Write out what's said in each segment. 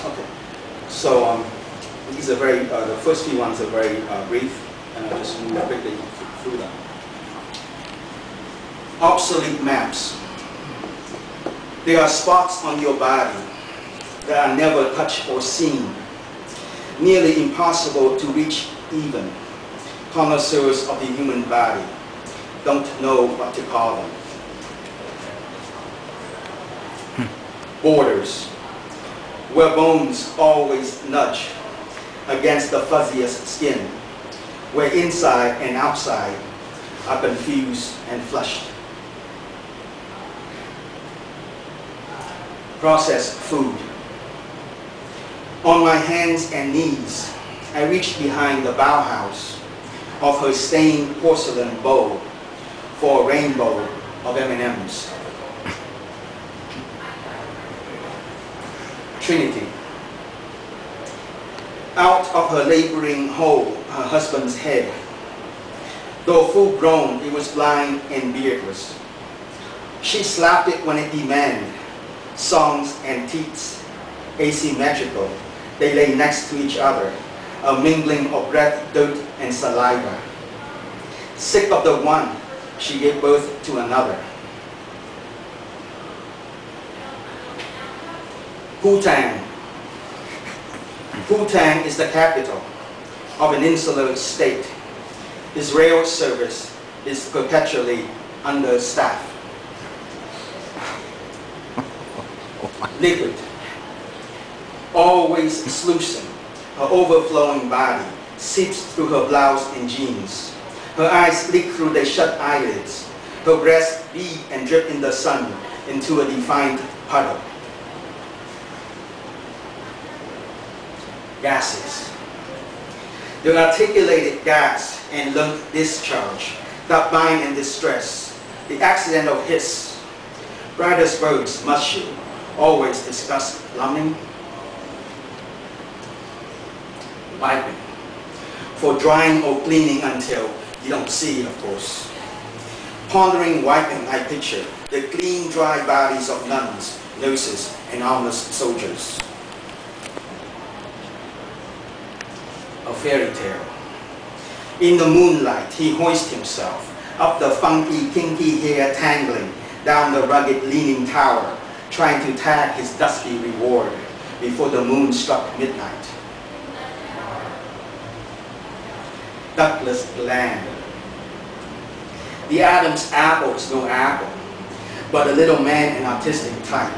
Okay. So these are very, the first few ones are very brief, and I'll just move quickly through them. Obsolete maps. There are spots on your body that are never touched or seen, nearly impossible to reach even. Connoisseurs of the human body don't know what to call them. Borders, where bones always nudge against the fuzziest skin, where inside and outside are confused and flushed. Processed food. On my hands and knees, I reached behind the Bauhaus of her stained porcelain bowl for a rainbow of M&Ms. Trinity. Out of her laboring hole, her husband's head. Though full grown, it was blind and beardless. She slapped it when it demanded. Songs and teats, asymmetrical, they lay next to each other, a mingling of breath, dirt, and saliva. Sick of the one, she gave birth to another. Bhutan. Bhutan is the capital of an insular state. Its rail service is perpetually understaffed. Liquid, always sluicing, her overflowing body seeps through her blouse and jeans. Her eyes leak through their shut eyelids. Her breasts bead and drip in the sun into a defined puddle. Gases. The articulated gas and lung discharge that bind and distress. The accidental hiss. Bridesburg's mushroom always discuss plumbing. Wiping. For drying or cleaning until you don't see, of course. Pondering wiping, I picture the clean, dry bodies of nuns, nurses, and armless soldiers. A fairy tale. In the moonlight, he hoists himself up the funky, kinky hair tangling down the rugged, leaning tower, trying to tag his dusky reward before the moon struck midnight. Ductless gland. The Adam's apple is no apple, but a little man, an artistic type,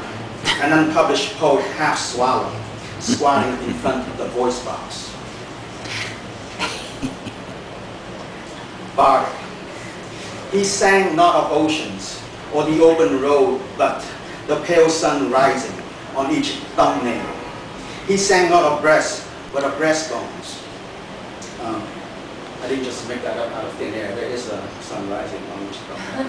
an unpublished poet half swallowed, squatting in front of the voice box. Bardic. He sang not of oceans or the open road, but the pale sun rising on each thumbnail. He sang not of breasts, but of breastbones. I didn't just make that up out of thin air. There is a sun rising on each thumbnail.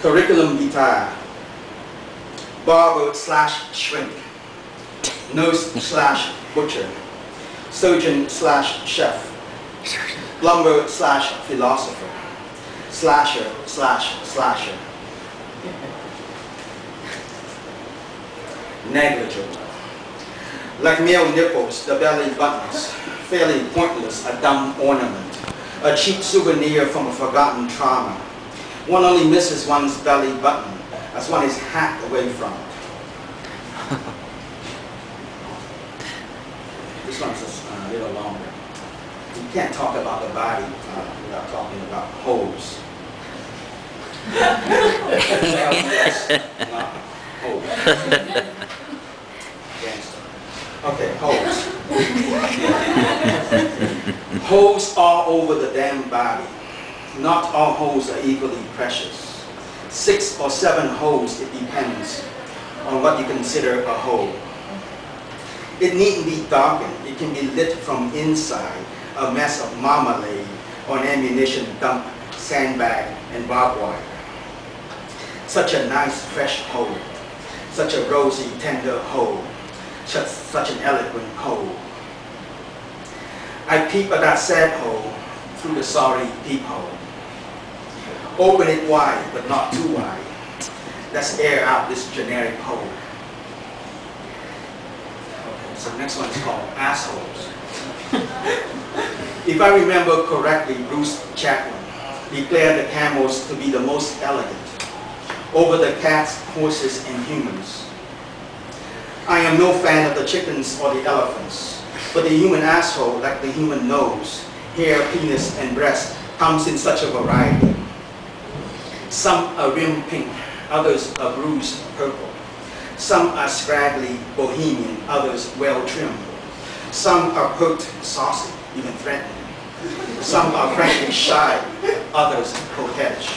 Curriculum vitae. Barber / shrink. Nurse / butcher. Surgeon / chef. Plumber / philosopher. Slasher / slasher. Negligible. Like male nipples, the belly buttons, fairly pointless, a dumb ornament, a cheap souvenir from a forgotten trauma. One only misses one's belly button as one is hacked away from it. This one's a little longer. You can't talk about the body without talking about holes. Holes. Okay, holes. Holes all over the damn body. Not all holes are equally precious. 6 or 7 holes, it depends on what you consider a hole. It needn't be darkened. It can be lit from inside, a mess of marmalade or an ammunition dump, sandbag, and barbed wire. Such a nice, fresh hole. Such a rosy, tender hole. Such an eloquent hole. I peep at that sad hole through the sorry peephole. Open it wide, but not too wide. Let's air out this generic pole. Okay, so next one is called assholes. If I remember correctly, Bruce Chapman declared the camels to be the most elegant over the cats, horses, and humans. I am no fan of the chickens or the elephants, but the human asshole, like the human nose, hair, penis, and breast, comes in such a variety. Some are rim pink, others are bruised purple. Some are scraggly, bohemian, others well-trimmed. Some are pert, saucy, even threatening. Some are frankly shy, others coquettish.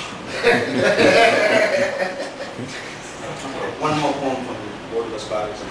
One more poem from the Borderless Bodies.